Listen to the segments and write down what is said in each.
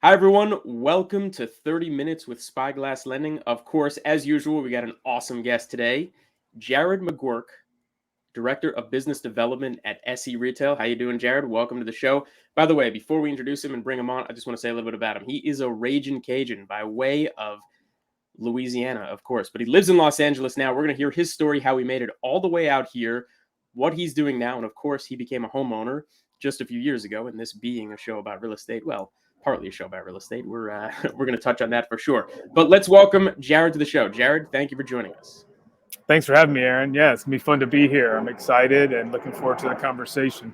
Hi, everyone. Welcome to 30 Minutes with Spyglass Lending. Of course, as usual, we got an awesome guest today, Jared Magouirk, Director of Business Development at SE Retail. How you doing, Jared? Welcome to the show. By the way, before we introduce him and bring him on, I just want to say a little bit about him. He is a raging Cajun by way of Louisiana, of course, but he lives in Los Angeles now. We're going to hear his story, how he made it all the way out here, what he's doing now, and of course, he became a homeowner just a few years ago, and this being a show about real estate, well, partly a show about real estate. We're we're going to touch on that for sure. But let's welcome Jared to the show. Jared, thank you for joining us. Thanks for having me, Aaron. Yeah, it's going to be fun to be here. I'm excited and looking forward to the conversation.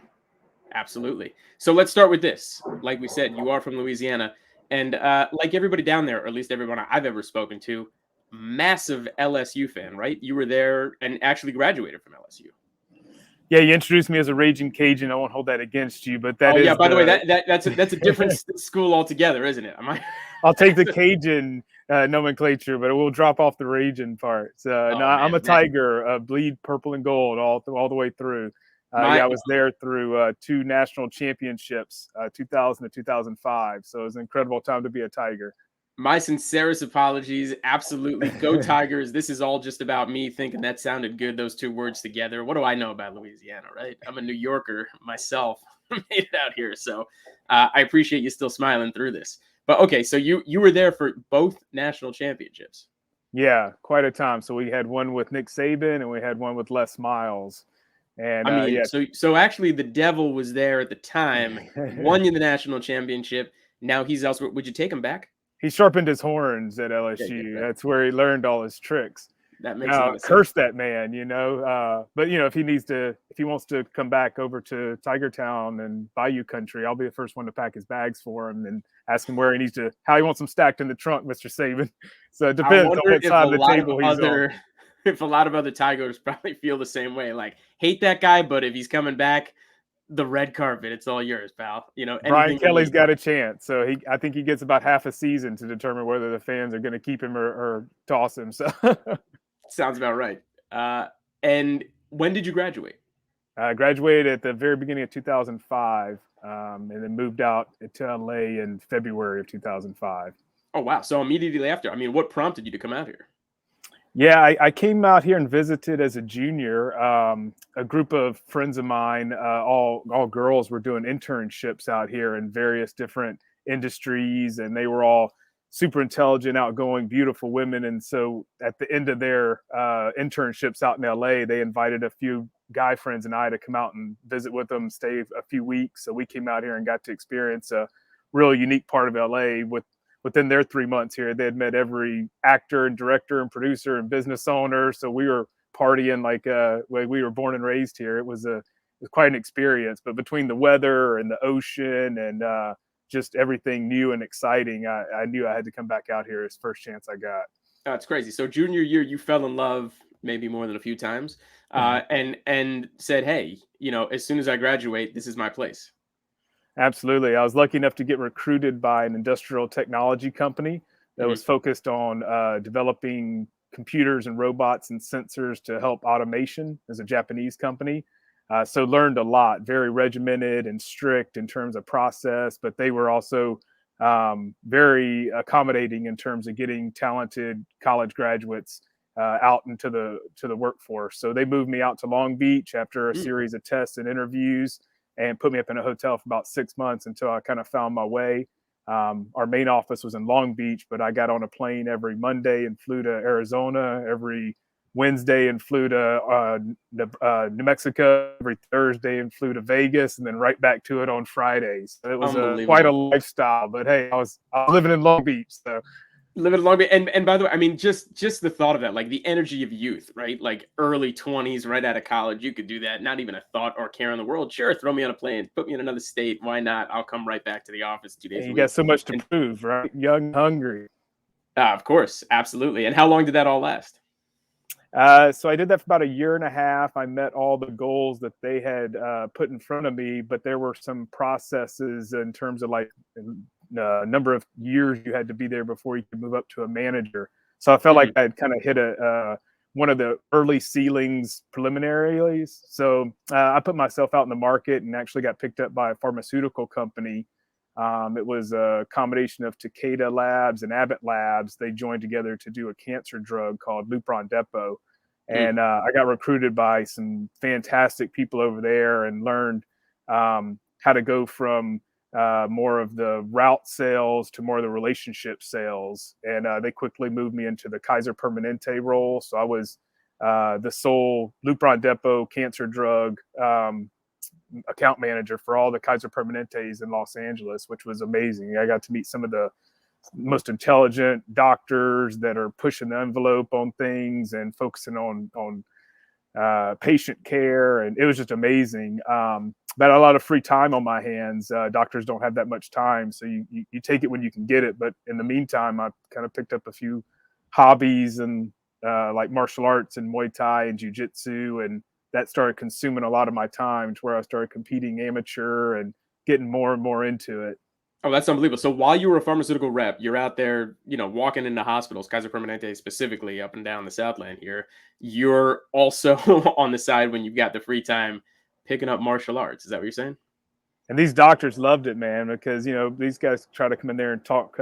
Absolutely. So let's start with this. Like we said, you are from Louisiana, and like everybody down there, or at least everyone I've ever spoken to, massive LSU fan, right? You were there and actually graduated from LSU. Yeah, you introduced me as a raging Cajun. I won't hold that against you, but that is. Yeah. By the way, that's a different school altogether, isn't it? I'll take the Cajun nomenclature, but we'll drop off the raging part. I'm a Tiger, bleed purple and gold all the way through. I was there through two national championships, 2000 to 2005. So it was an incredible time to be a Tiger. My sincerest apologies. Absolutely. Go Tigers. This is all just about me thinking that sounded good, those two words together. What do I know about Louisiana, right? I'm a New Yorker myself. Made it out here. So I appreciate you still smiling through this. But okay, so you were there for both national championships. Yeah, quite a time. So we had one with Nick Saban and we had one with Les Miles. And so actually the devil was there at the time, won you the national championship. Now he's elsewhere. Would you take him back? He sharpened his horns at LSU. That's where he learned all his tricks. That makes a lot of sense. Curse that man, But if he wants to come back over to Tiger Town and Bayou Country, I'll be the first one to pack his bags for him and ask him how he wants them stacked in the trunk, Mr. Saban. So it depends on what side of the table he's on. If a lot of other Tigers probably feel the same way, like hate that guy, but if he's coming back, the red carpet, it's all yours, pal. Brian Kelly's got a chance, so I think he gets about half a season to determine whether the fans are going to keep him or toss him. So sounds about right. And when did you graduate? I graduated at the very beginning of 2005, and then moved out to LA in February of 2005. Oh wow! So immediately after, what prompted you to come out here? Yeah, I came out here and visited as a junior. A group of friends of mine, all girls, were doing internships out here in various different industries, and they were all super intelligent, outgoing, beautiful women. And so at the end of their internships out in LA, they invited a few guy friends and I to come out and visit with them, stay a few weeks. So we came out here and got to experience a real unique part of LA within their 3 months here. They had met every actor and director and producer and business owner. So we were partying like we were born and raised here. It was quite an experience. But between the weather and the ocean and just everything new and exciting, I knew I had to come back out here as first chance I got. That's crazy. So junior year, you fell in love maybe more than a few times, and said, hey, as soon as I graduate, this is my place. Absolutely. I was lucky enough to get recruited by an industrial technology company that was focused on developing computers and robots and sensors to help automation. As a Japanese company. So learned a lot, very regimented and strict in terms of process, but they were also very accommodating in terms of getting talented college graduates out into the workforce. So they moved me out to Long Beach after a series of tests and interviews, and put me up in a hotel for about 6 months until I kind of found my way. Our main office was in Long Beach, but I got on a plane every Monday and flew to Arizona, every Wednesday and flew to New Mexico, every Thursday and flew to Vegas, and then right back to it on Fridays. So it was quite a lifestyle, but hey, I was living in Long Beach. So living in Long Beach. And by the way, just the thought of that, like the energy of youth, right? Like early 20s, right out of college, you could do that. Not even a thought or care in the world. Sure, throw me on a plane, put me in another state. Why not? I'll come right back to the office 2 days a week. You got so much to prove, right? Young, hungry. Of course, absolutely. And how long did that all last? So I did that for about 1.5 years. I met all the goals that they had put in front of me, but there were some processes in terms of like number of years you had to be there before you could move up to a manager. So I felt like I had kind of hit one of the early ceilings preliminarily. So I put myself out in the market and actually got picked up by a pharmaceutical company It was a combination of Takeda Labs and Abbott Labs. They joined together to do a cancer drug called Lupron Depot. Mm. And I got recruited by some fantastic people over there and learned how to go from more of the route sales to more of the relationship sales. And they quickly moved me into the Kaiser Permanente role. So I was the sole Lupron Depot cancer drug account manager for all the Kaiser Permanentes in Los Angeles, which was amazing. I got to meet some of the most intelligent doctors that are pushing the envelope on things and focusing on patient care, and it was just amazing. But a lot of free time on my hands. Doctors don't have that much time, so you take it when you can get it. But in the meantime, I kind of picked up a few hobbies and like martial arts and Muay Thai and Jiu-Jitsu, and that started consuming a lot of my time to where I started competing amateur and getting more and more into it. Oh, that's unbelievable. So while you were a pharmaceutical rep, you're out there, walking into hospitals, Kaiser Permanente specifically, up and down the Southland here. You're also on the side when you've got the free time picking up martial arts. Is that what you're saying? And these doctors loved it, man, because these guys try to come in there and talk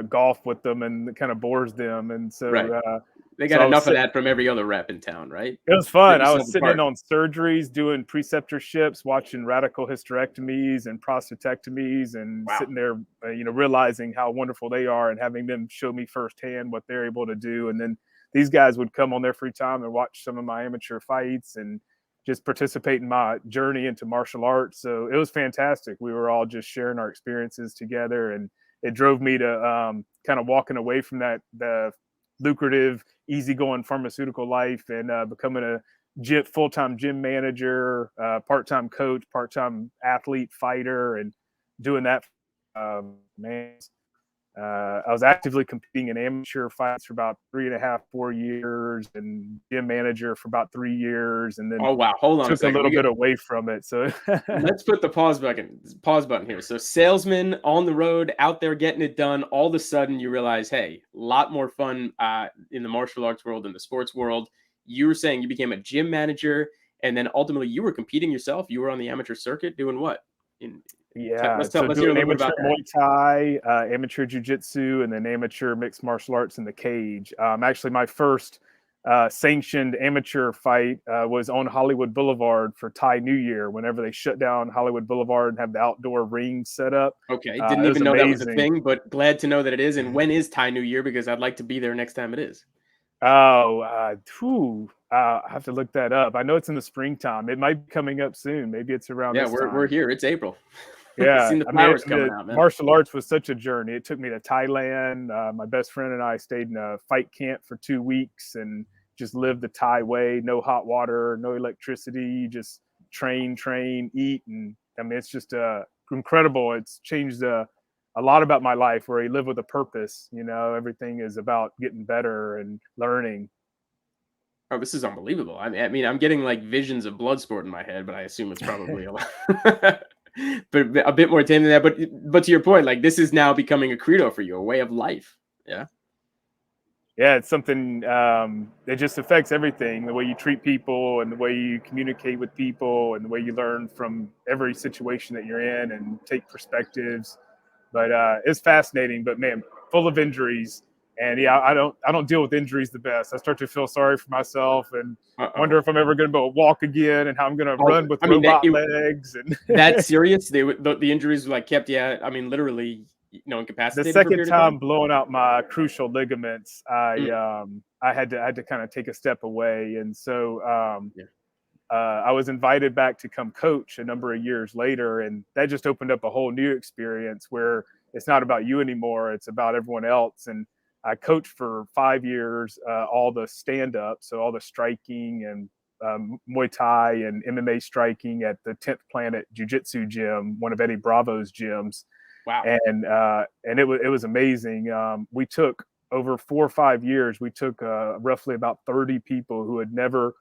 golf with them, and it kind of bores them. And Right. They so got I was enough of sitting. that from every other rep in town, right? It was Set fun. I yourself was sitting in apart. on surgeries, doing preceptorships, watching radical hysterectomies and prostatectomies, and Wow. sitting there, realizing how wonderful they are, and having them show me firsthand what they're able to do. And then these guys would come on their free time and watch some of my amateur fights and just participate in my journey into martial arts. So it was fantastic. We were all just sharing our experiences together, and it drove me to kind of walking away from the lucrative, easygoing pharmaceutical life and becoming a full-time gym manager, part-time coach, part-time athlete, fighter, and doing that. Man, I was actively competing in amateur fights for about 3.5, 4 years, and gym manager for about 3 years, and then Oh wow. Hold on a took a second. little bit away from it. So Let's put the pause button here. So salesman on the road, out there getting it done. All of a sudden you realize, hey, a lot more fun in the martial arts world than the sports world. You were saying you became a gym manager, and then ultimately you were competing yourself. You were on the amateur circuit doing what? In, yeah, let's tell so let's hear a doing little bit amateur about that. Muay Thai, amateur Jiu-Jitsu, and then amateur mixed martial arts in the cage. Actually, my first sanctioned amateur fight was on Hollywood Boulevard for Thai New Year. Whenever they shut down Hollywood Boulevard and have the outdoor ring set up, Okay, didn't it was even know that was a amazing. thing, but glad to know that it is. And when is Thai New Year? Because I'd like to be there next time it is. Oh, I have to look that up. I know it's in the springtime. It might be coming up soon. Maybe it's around Yeah, this we're time. here. It's April. Yeah, Seen the I mean, flowers coming the out, man. martial arts was such a journey. It took me to Thailand. My best friend and I stayed in a fight camp for 2 weeks and just lived the Thai way. No hot water, no electricity, just train, eat, and I mean, it's just incredible. It's changed a lot about my life. Where you live with a purpose. Everything is about getting better and learning. Oh, this is unbelievable. I mean, I'm getting like visions of Bloodsport in my head, but I assume it's probably a lot, but a bit more tame than that. But to your point, like this is now becoming a credo for you, a way of life. Yeah. Yeah, it's something that just affects everything, the way you treat people and the way you communicate with people and the way you learn from every situation that you're in and take perspectives. But it's fascinating, but man, full of injuries. And yeah, I don't deal with injuries the best. I start to feel sorry for myself and Uh wonder oh. if I'm ever going to be able to walk again and how I'm going to Oh, run with I mean robot legs. And that serious. The injuries like kept you. I mean, literally, the incapacitated for a second period of time. time blowing out my crucial ligaments, Mm, I had to kind of take a step away, and so yeah. I was invited back to come coach a number of years later, and that just opened up a whole new experience where it's not about you anymore; it's about everyone else. And I coached for 5 years, all the stand-up, so all the striking and Muay Thai and MMA striking at the 10th Planet Jiu-Jitsu gym, one of Eddie Bravo's gyms, Wow. and it was amazing. We took over 4 or 5 years. We took roughly about 30 people who had never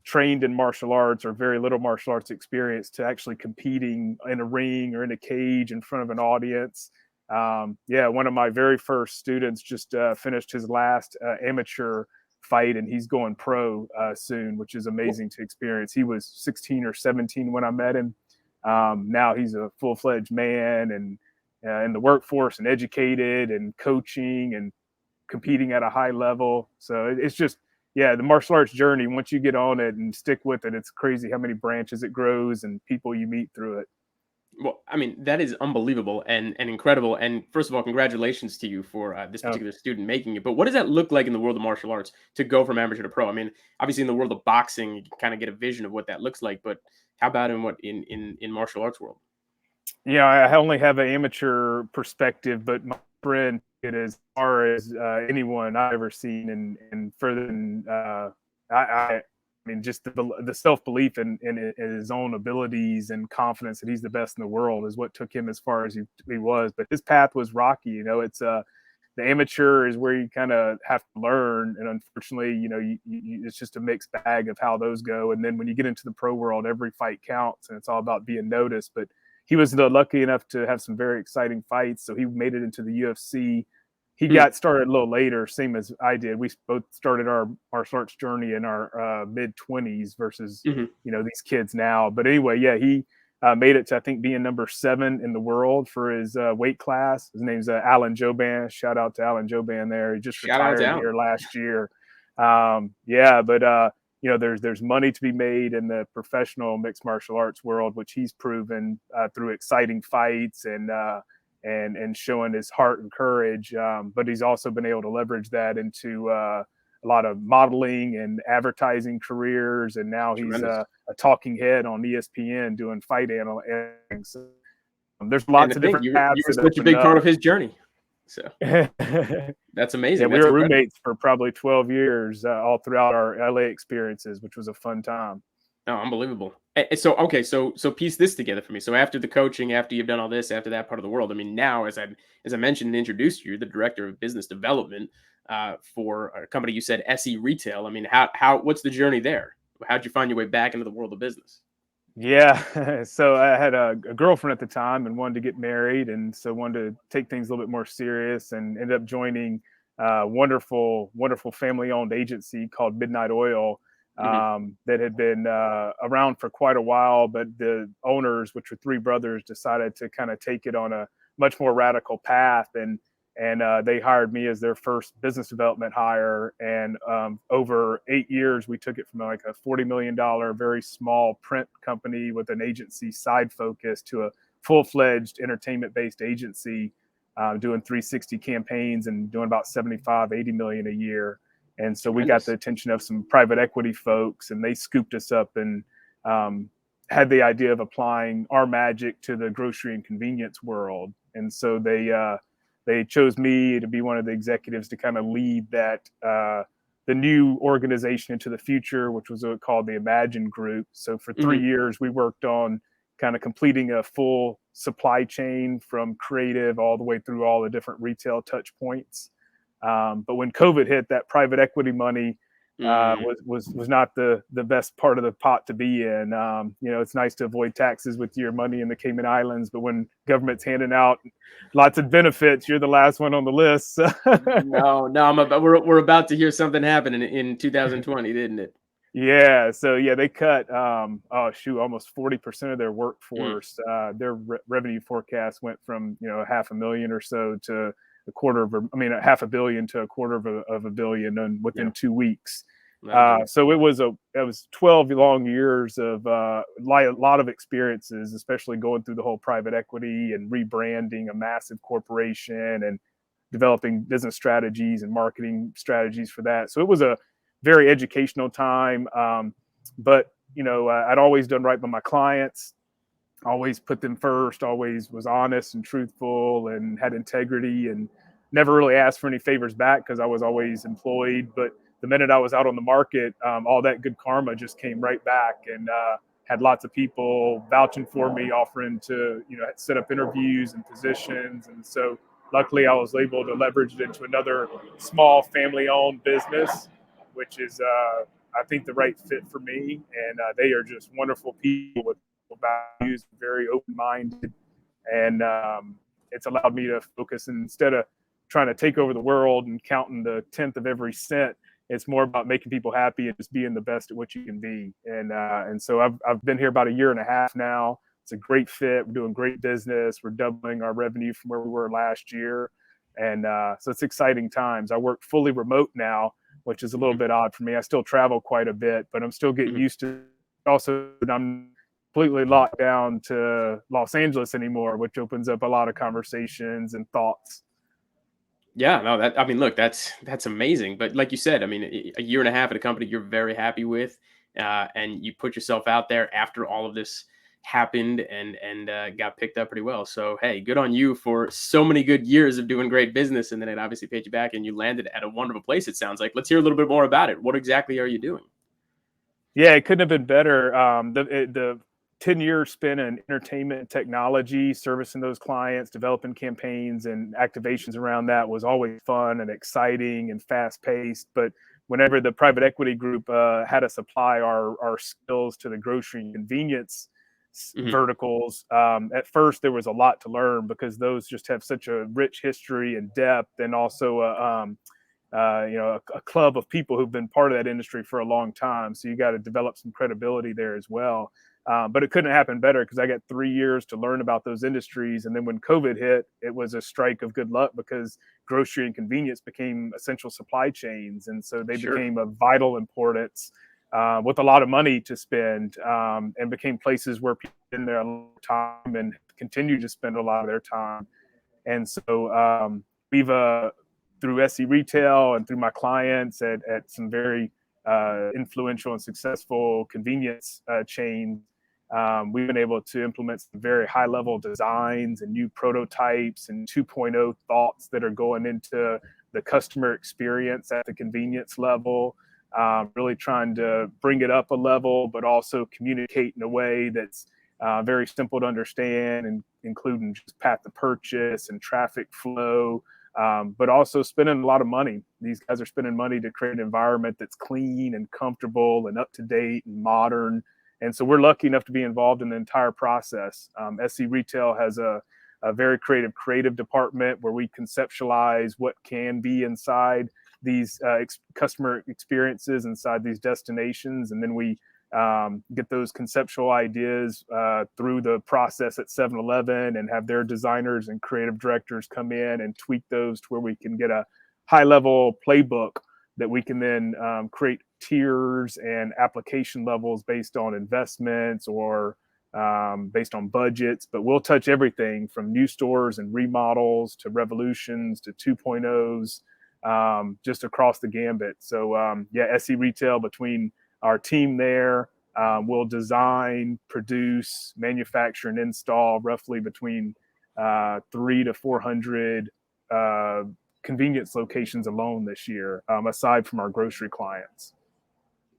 trained in martial arts or very little martial arts experience to actually competing in a ring or in a cage in front of an audience. Yeah, one of my very first students just finished his last amateur fight, and he's going pro soon, which is Well, amazing to experience. He was 16 or 17 when I met him. Now he's a full-fledged man and in the workforce and educated and coaching and competing at a high level. So it's just, yeah, the martial arts journey, once you get on it and stick with it, it's crazy how many branches it grows and people you meet through it. Well, I mean, that is unbelievable and incredible. And first of all, congratulations to you for this Uh, particular student making it. But what does that look like in the world of martial arts to go from amateur to pro? I mean, obviously in the world of boxing, you can kind of get a vision of what that looks like. But how about in what in martial arts world? yeah, I only have an amateur perspective, but my friend it as far as anyone I've ever seen, and further than I mean, just the self belief in his own abilities and confidence that he's the best in the world is what took him as far as he was. But his path was rocky. You know, it's the amateur is where you kind of have to learn, and unfortunately, you know, it's just a mixed bag of how those go. And then when you get into the pro world, every fight counts, and it's all about being noticed. But he was lucky enough to have some very exciting fights, so he made it into the UFC. He Hmm. got started a little later, same as I did. We both started our martial arts journey in our mid-20s versus Hmm. these kids now. But anyway, yeah, he made it to I think being number 7 in the world for his weight class. His name's Alan Joban. Shout out to Alan Joban there. He just Shout out to retired Alan. here last year. Yeah, but there's money to be made in the professional mixed martial arts world, which he's proven through exciting fights and showing his heart and courage. But he's also been able to leverage that into a lot of modeling and advertising careers, and now he's Tremendous. a talking head on ESPN doing fight analytics. So, there's And lots to of think different you paths were that such a open big part up. of his journey. So that's Yeah, amazing. we That's were incredible. roommates for probably 12 years, all throughout our LA experiences, which was a fun time. Oh, unbelievable. So okay, so piece this together for me. So after the coaching, after you've done all this, after that part of the world, I mean, now as I mentioned and introduced you, you're the director of business development for a company. You said SE Retail. I mean, how what's the journey there? How'd you find your way back into the world of business? Yeah, so I had a girlfriend at the time and wanted to get married, and so wanted to take things a little bit more serious, and ended up joining a wonderful family-owned agency called Midnight Oil Hmm. that had been around for quite a while, but the owners, which were 3 brothers, decided to kind of take it on a much more radical path, and they hired me as their first business development hire. And over 8 years, we took it from like a $40 million, very small print company with an agency side focus to a full-fledged entertainment-based agency doing 360 campaigns and doing about 75, 80 million a year. And so we got the Tremendous. attention of some private equity folks, and they scooped us up and had the idea of applying our magic to the grocery and convenience world. And so they chose me to be one of the executives to kind of lead that the new organization into the future, which was called the Imagine Group. So for Hmm. 3 years, we worked on kind of completing a full supply chain from creative all the way through all the different retail touch points. But when COVID hit, that private equity money Mm. was not the best part of the pot to be in. It's nice to avoid taxes with your money in the Cayman Islands, but when government's handing out lots of benefits, you're the last one on the list. No, no, we're about to hear something happen in 2020, didn't it? Yeah, so yeah, they cut almost 40% of their Mm. workforce. Their revenue forecast went from half a million or so to a half a billion to a quarter of a billion, and within Yeah, 2 weeks. that'll do it. So it was 12 long years of a lot of experiences, especially going through the whole private equity and rebranding a massive corporation and developing business strategies and marketing strategies for that. So it was a very educational time. But I'd always done right by my clients, always put them first, always was honest and truthful and had integrity, and never really asked for any favors back because I was always employed. But the minute I was out on the market, all that good karma just came right back, and had lots of people vouching for me, offering to set up interviews and positions. And so luckily I was able to leverage it into another small family owned business, which is I think the right fit for me. And they are just wonderful people with values, very open minded, and it's allowed me to focus. And instead of trying to take over the world and counting the tenth of every cent, it's more about making people happy and just being the best at what you can be. And so I've been here about a year and a half now. It's a great fit. We're doing great business. We're doubling our revenue from where we were last year. And so it's exciting times. I work fully remote now, which is a little Mhm. bit odd for me. I still travel quite a bit, but I'm still getting Mhm. used to it. Also, I'm completely locked down to Los Angeles anymore, which opens up a lot of conversations and thoughts. Yeah, no, I mean, look, that's amazing. But like you said, I mean, a year and a half at a company you're very happy with, and you put yourself out there after all of this happened and got picked up pretty well. So hey, good on you for so many good years of doing great business, and then it obviously paid you back, and you landed at a wonderful place. It sounds like. Let's hear a little bit more about it. What exactly are you doing? Yeah, it couldn't have been better. The 10 year spent in entertainment and technology, servicing those clients, developing campaigns and activations around that was always fun and exciting and fast paced. But whenever the private equity group had us apply our skills to the grocery and convenience Hmm. verticals, at first there was a lot to learn because those just have such a rich history and depth, and also a club of people who've been part of that industry for a long time. So you got to develop some credibility there as well. But it couldn't happen better because I got 3 years to learn about those industries. And then when COVID hit, it was a strike of good luck because grocery and convenience became essential supply chains. And so they Sure. became of vital importance with a lot of money to spend, and became places where people have been there a long time and continue to spend a lot of their time. And so we've through SE Retail and through my clients at some very influential and successful convenience chains, we've been able to implement some very high level designs and new prototypes and 2.0 thoughts that are going into the customer experience at the convenience level. Really trying to bring it up a level, but also communicate in a way that's very simple to understand, and including just path to purchase and traffic flow, but also spending a lot of money. These guys are spending money to create an environment that's clean and comfortable and up to date and modern. And so we're lucky enough to be involved in the entire process. SE Retail has a very creative department where we conceptualize what can be inside these customer experiences inside these destinations, and then we get those conceptual ideas through the process at 7-Eleven and have their designers and creative directors come in and tweak those to where we can get a high level playbook that we can then create tiers and application levels based on investments or based on budgets. But we'll touch everything from new stores and remodels to revolutions to 2.0s, just across the gambit. So yeah, SE Retail, between our team there, will design, produce, manufacture, and install roughly between 300 to 400 convenience locations alone this year, aside from our grocery clients.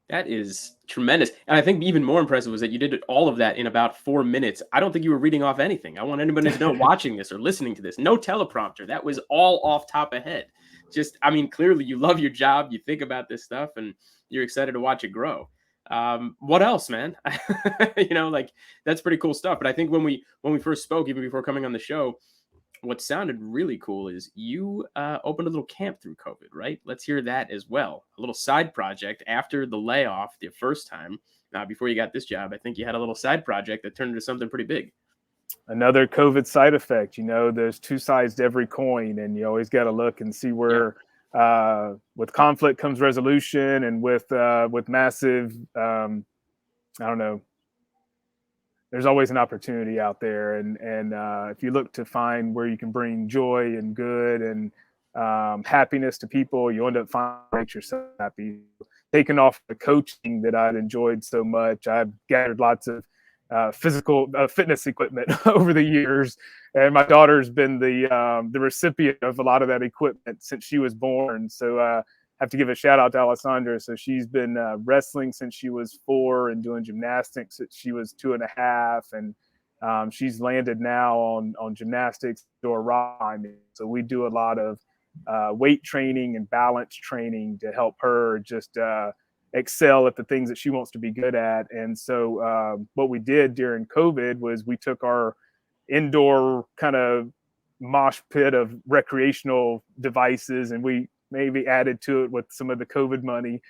That is tremendous. And I think even more impressive was that you did all of that in about 4 minutes. I don't think you were reading off anything. I want anybody to know watching this or listening to this. No teleprompter. That was all off top of head. Just, I mean, clearly you love your job. You think about this stuff and you're excited to watch it grow. What else, man? Like that's pretty cool stuff. But I think when we first spoke, even before coming on the show, what sounded really cool is you opened a little camp through COVID, right? Let's hear that as well. A little side project after the layoff the first time. Before you got this job, I think you had a little side project that turned into something pretty big. Another COVID side effect. There's two sides to every coin, and you always got to look and see Yeah. where, with conflict comes resolution, and with massive, I don't know, there's always an opportunity out there, and if you look to find where you can bring joy and good and happiness to people, you end up finding makes yourself happy. Taking off the coaching that I'd enjoyed so much, I've gathered lots of physical fitness equipment over the years, and my daughter's been the recipient of a lot of that equipment since she was born. So have to give a shout out to Alessandra. So she's been wrestling since she was 4 and doing gymnastics since she was 2.5. And she's landed now on gymnastics or rock climbing. So we do a lot of weight training and balance training to help her just excel at the things that she wants to be good at. And so what we did during COVID was we took our indoor kind of mosh pit of recreational devices, and we maybe added to it with some of the COVID money,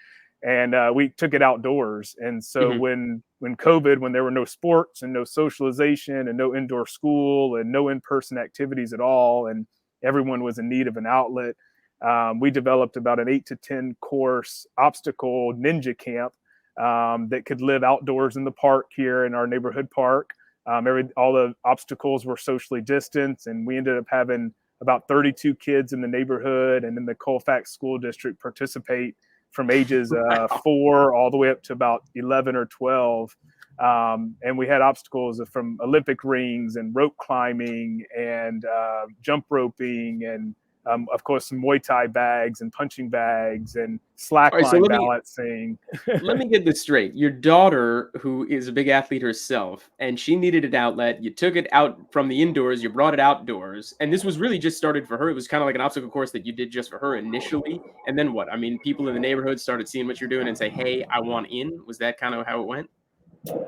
and we took it outdoors. And so Hmm. when when COVID, when there were no sports and no socialization and no indoor school and no in-person activities at all, and everyone was in need of an outlet, we developed about an 8 to 10 course obstacle ninja camp that could live outdoors in the park here in our neighborhood park. All the obstacles were socially distanced, and we ended up having about 32 kids in the neighborhood and in the Colfax School District participate from ages Wow. 4 all the way up to about 11 or 12. And we had obstacles from Olympic rings and rope climbing and jump roping and of course, some Muay Thai bags and punching bags and All right, so slackline balancing. let me get this straight. Your daughter, who is a big athlete herself, and she needed an outlet. You took it out from the indoors, you brought it outdoors, and this was really just started for her. It was kind of like an obstacle course that you did just for her initially. And then what? I mean, people in the neighborhood started seeing what you're doing and say, "Hey, I want in." Was that kind of how it went?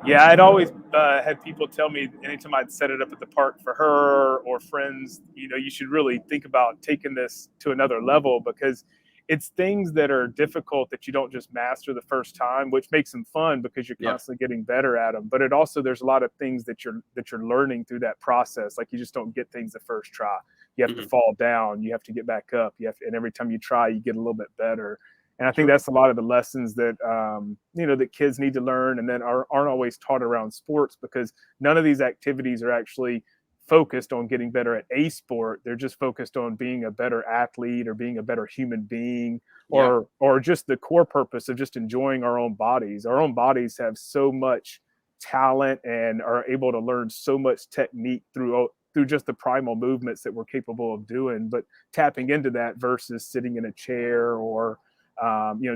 Yeah, I'd always had people tell me anytime I'd set it up at the park for her or friends, you should really think about taking this to another level, because it's things that are difficult that you don't just master the first time, which makes them fun because you're Yeah. constantly getting better at them. But there's a lot of things that you're learning through that process. Like, you just don't get things the first try. You have to fall down, you have to get back up, and every time you try, you get a little bit better. And I think Sure. that's a lot of the lessons that that kids need to learn, and then aren't always taught around sports, because none of these activities are actually focused on getting better at a sport. They're just focused on being a better athlete or being a better human being, Yeah. or just the core purpose of just enjoying our own bodies. Our own bodies have so much talent and are able to learn so much technique through just the primal movements that we're capable of doing. But tapping into that versus sitting in a chair or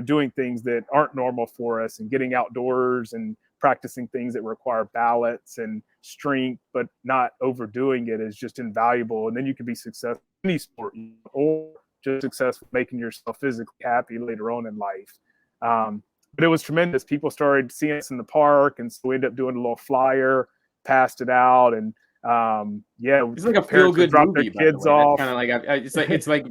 doing things that aren't normal for us, and getting outdoors and practicing things that require balance and strength, but not overdoing it, is just invaluable. And then you can be successful in any sport, or just successful making yourself physically happy later on in life. But it was tremendous. People started seeing us in the park, and so we ended up doing a little flyer, passed it out, and It's like a feel parents would good drop their movie, by the kids way. That's off. kind of like it's like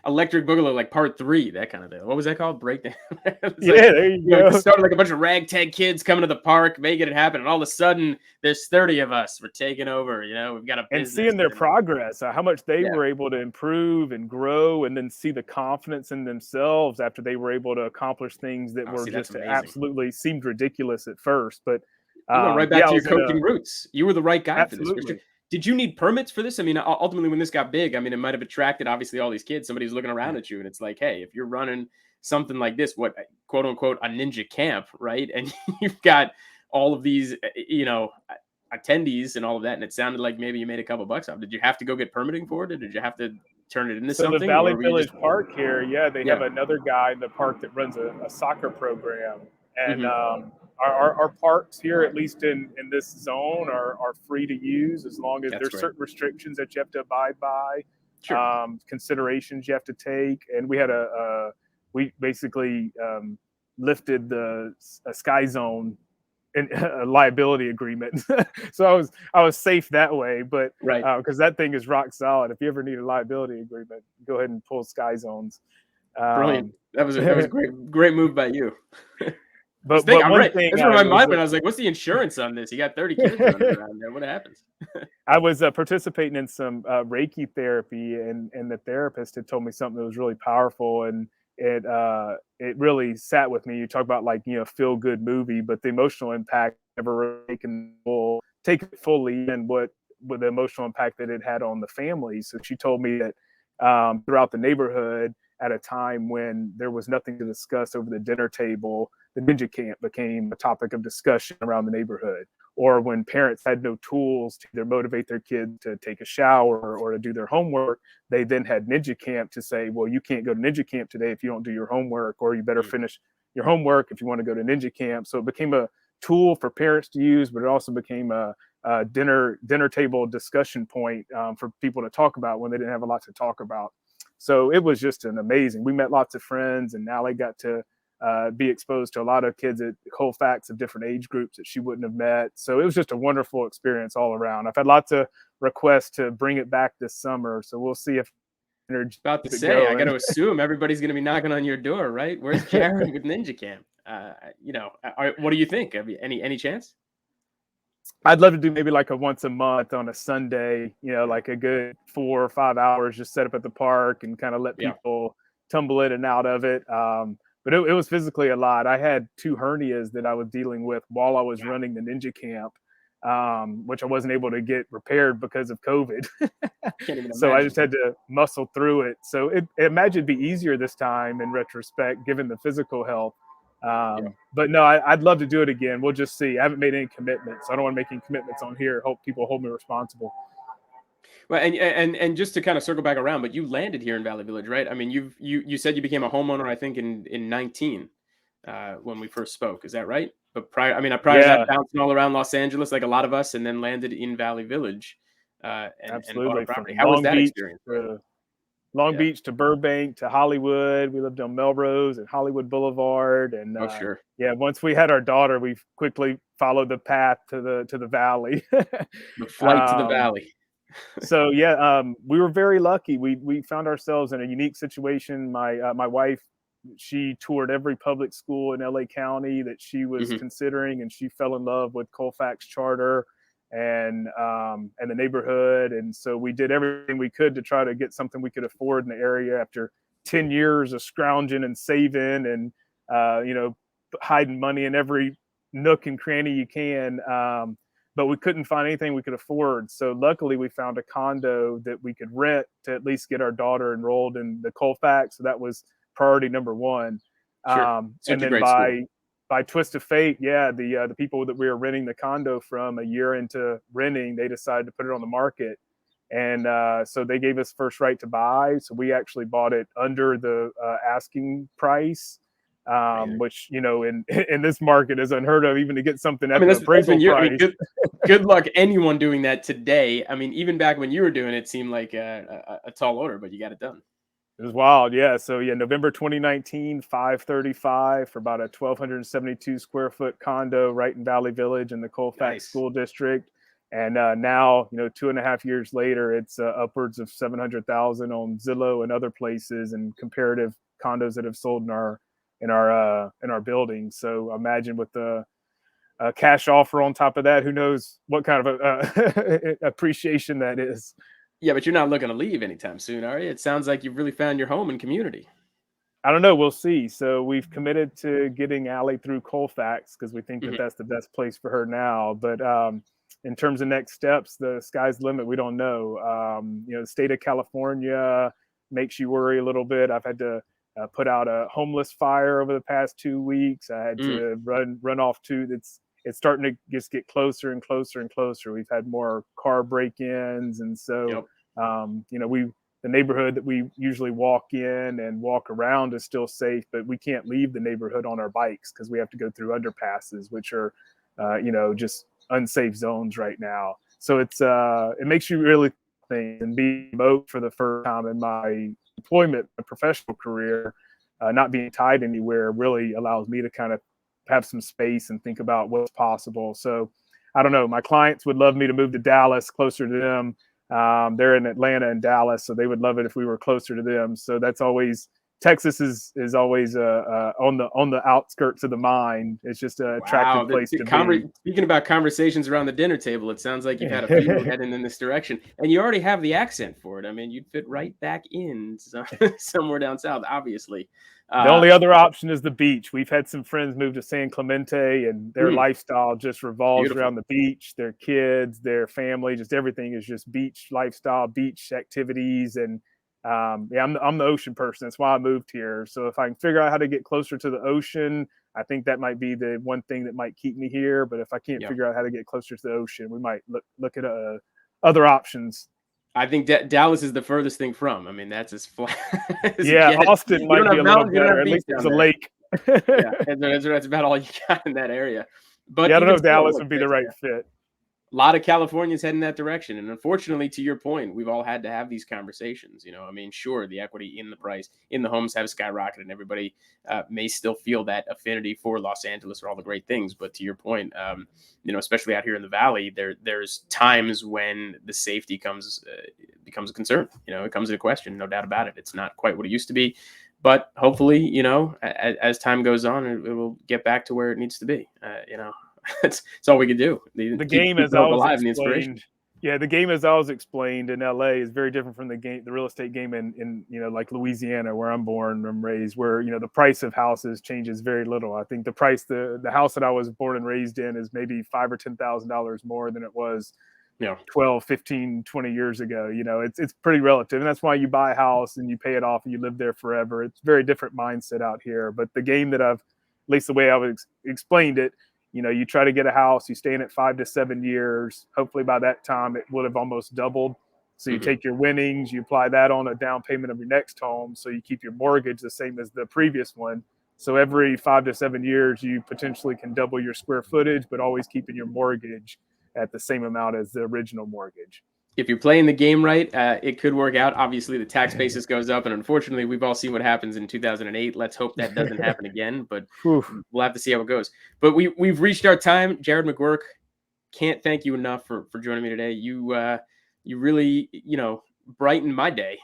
Electric Boogaloo, like part 3, that kind of thing. What was that called? Breakdown. It's Yeah, like, there you it go. started like a bunch of ragtag kids coming to the park, making it happen, and all of a sudden there's 30 of us. We're taking over. We've got a And business. seeing their progress, how much they Yeah. were able to improve and grow, and then see the confidence in themselves after they were able to accomplish things that Oh, were see, that's just amazing. absolutely seemed ridiculous at first. But I'm going right back yeah, I to your was in coaching a roots. You were the right guy for this, for sure. absolutely. Did you need permits for this? I mean, ultimately, when this got big, I mean, it might have attracted obviously all these kids. Somebody's looking around at you, and it's like, hey, if you're running something like this, what quote unquote a ninja camp, right? And you've got all of these, attendees and all of that, and it sounded like maybe you made a couple bucks off. Did you have to go get permitting for it, or did you have to turn it into So the something, Valley or were you Village just Park here, yeah, they have yeah? another guy in the park that runs a soccer program, and Hmm. our parks here, at least in this zone, are free to use, as long as That's there's great. certain restrictions that you have to abide by, Sure. considerations you have to take. And we had we basically lifted a sky zone and a liability agreement. So I was safe that way, but Right. because that thing is rock solid. If you ever need a liability agreement, go ahead and pull Sky Zones. Brilliant. Um, That was a great move by you. but I'm one right. thing That's where I my was mind went. I was like, "What's the insurance on this? You got 30 kids running around there. What happens?" I was participating in some Reiki therapy, and the therapist had told me something that was really powerful, and it really sat with me. You talk about, like, feel good movie, but the emotional impact never really taken full take it fully, and what with the emotional impact that it had on the family. So she told me that throughout the neighborhood, at a time when there was nothing to discuss over the dinner table, the ninja camp became a topic of discussion around the neighborhood. Or when parents had no tools to either motivate their kid to take a shower or to do their homework, they then had ninja camp to say, well, you can't go to ninja camp today if you don't do your homework, or you better Mm. finish your homework if you want to go to ninja camp. So it became a tool for parents to use, but it also became a dinner table discussion point for people to talk about when they didn't have a lot to talk about. So it was just an amazing. We met lots of friends, and Allie got to be exposed to a lot of kids at Colfax of different age groups that she wouldn't have met. So it was just a wonderful experience all around. I've had lots of requests to bring it back this summer, so we'll see if energy About to keeps it say, I got going. to assume everybody's going to be knocking on your door, right? Where's Jared with Ninja Camp? What do you think? Have you, any chance? I'd love to do maybe like a once a month on a Sunday, like a good 4 or 5 hours, just set up at the park and kind of let Yeah. people tumble in and out of it. But it was physically a lot. I had 2 hernias that I was dealing with while I was Wow. running the ninja camp, which I wasn't able to get repaired because of COVID. Can't even So I just imagine. had to muscle through it. So I imagine it'd be easier this time in retrospect, given the physical health. Yeah. But no, I'd love to do it again. We'll just see. I haven't made any commitments. I don't want to make any commitments on here. Hope people hold me responsible. Well, and just to kind of circle back around, but you landed here in Valley Village, right? I mean, you said you became a homeowner, I think in 19 when we first spoke. Is that right? But prior to that, Yeah, bouncing all around Los Angeles like a lot of us, and then landed in Valley Village, and bought a absolutely. property. From How was that experience? Long Yeah. Beach to Burbank to Hollywood. We lived on Melrose and Hollywood Boulevard, and Oh, sure. yeah, once we had our daughter, we quickly followed the path to the valley. The flight to the um, valley. so yeah, we were very lucky. We found ourselves in a unique situation. My wife, she toured every public school in LA County that she was Hmm. considering, and she fell in love with Colfax Charter and the neighborhood. And so we did everything we could to try to get something we could afford in the area after 10 years of scrounging and saving and hiding money in every nook and cranny you can. But we couldn't find anything we could afford. So luckily, we found a condo that we could rent to at least get our daughter enrolled in the Colfax. So that was priority number one. Sure. And Such a then great school. by twist of fate, yeah, the people that we were renting the condo from a year into renting, they decided to put it on the market, and so they gave us first right to buy. So we actually bought it under the asking price, Amazing. which in in this market is unheard of, even to get something I at mean, the that's been appraisal year. I mean, price. good luck anyone doing that today. I mean, even back when you were doing it, seemed like a tall order, but you got it done. It was wild, yeah. So yeah, November 2019, 535 for about a 1,272 square foot condo right in Valley Village in the Colfax Nice. School District. And now, 2.5 years later, it's upwards of 700,000 on Zillow and other places, and comparative condos that have sold in our building. So imagine with the cash offer on top of that, who knows what kind of appreciation that is. Yeah, but you're not looking to leave anytime soon, are you? It sounds like you've really found your home and community. I don't know. We'll see. So we've committed to getting Allie through Colfax because we think that Mhm. that's the best place for her now. But in terms of next steps, the sky's the limit. We don't know. The state of California makes you worry a little bit. I've had to put out a homeless fire over the past 2 weeks. I had Mm, to run off to. It's starting to just get closer and closer and closer. We've had more car break-ins, and so yep. we the neighborhood that we usually walk in and walk around is still safe, but we can't leave the neighborhood on our bikes because we have to go through underpasses, which are, just unsafe zones right now. So it makes you really think, and be remote for the first time in my employment, my professional career, not being tied anywhere really allows me to kind of have some space and think about what's possible. So I don't know. My clients would love me to move to Dallas, closer to them. They're in Atlanta and Dallas, so they would love it if we were closer to them. So that's always Texas is always on the outskirts of the mind. It's just an Wow. attractive place to be. Speaking about conversations around the dinner table, it sounds like you've had a few heading in this direction, and you already have the accent for it. I mean, you'd fit right back in somewhere down south, obviously. The Uh, only other option is the beach. We've had some friends move to San Clemente, and their mm, lifestyle just revolves beautiful. around the beach. Their kids, their family, just everything is just beach lifestyle, beach activities, and yeah, I'm the ocean person. That's why I moved here. So if I can figure out how to get closer to the ocean, I think that might be the one thing that might keep me here. But if I can't Yeah. figure out how to get closer to the ocean, we might look at other options. I think Dallas is the furthest thing from. I mean, that's as flat as it Yeah, gets. Austin You don't might be have a little mountains, you don't better. have At beach least there's down a there. lake. Yeah, and that's about all you got in that area. But Yeah, I don't know even if still, Dallas look, would be the right fit. a lot of Californians heading that direction. And unfortunately, to your point, we've all had to have these conversations. I mean, sure, the equity in the price in the homes have skyrocketed, and everybody may still feel that affinity for Los Angeles or all the great things. But to your point, especially out here in the valley, there's times when the safety becomes a concern. It comes into question, no doubt about it. It's not quite what it used to be. But hopefully, as time goes on, it will get back to where it needs to be. It's all we can do. The Keep game, keep as the I hope was alive and the inspiration. explained, yeah, the game as I was explained in LA is very different from the real estate game in like Louisiana, where I'm born and raised, where the price of houses changes very little. I think the house that I was born and raised in is maybe $5,000 or $10,000 more than it was Yeah. 12, 15, 20 years ago. It's pretty relative. And that's why you buy a house and you pay it off and you live there forever. It's a very different mindset out here. But the game that at least the way I was explained it, you try to get a house, you stay in it 5 to 7 years. Hopefully by that time it would have almost doubled. So you take your winnings, you apply that on a down payment of your next home. So you keep your mortgage the same as the previous one. So every 5 to 7 years, you potentially can double your square footage, but always keeping your mortgage at the same amount as the original mortgage. If you're playing the game right, it could work out. Obviously, the tax basis goes up, and unfortunately, we've all seen what happens in 2008. Let's hope that doesn't happen again, but we'll have to see how it goes. But we've reached our time. Jared Magouirk, can't thank you enough for joining me today. You really brightened my day.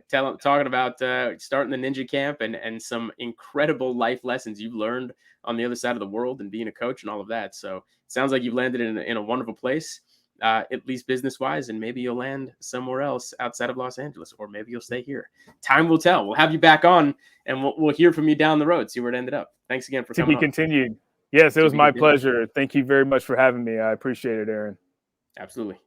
Talking about starting the ninja camp and some incredible life lessons you've learned on the other side of the world and being a coach and all of that. So it sounds like you've landed in a wonderful place. At least business wise, and maybe you'll land somewhere else outside of Los Angeles, or maybe you'll stay here. Time will tell. We'll have you back on, and we'll hear from you down the road, see where it ended up. Thanks again for To coming be on. continued. Yes, it To was be my continued. pleasure. Thank you very much for having me. I appreciate it, Aaron. Absolutely.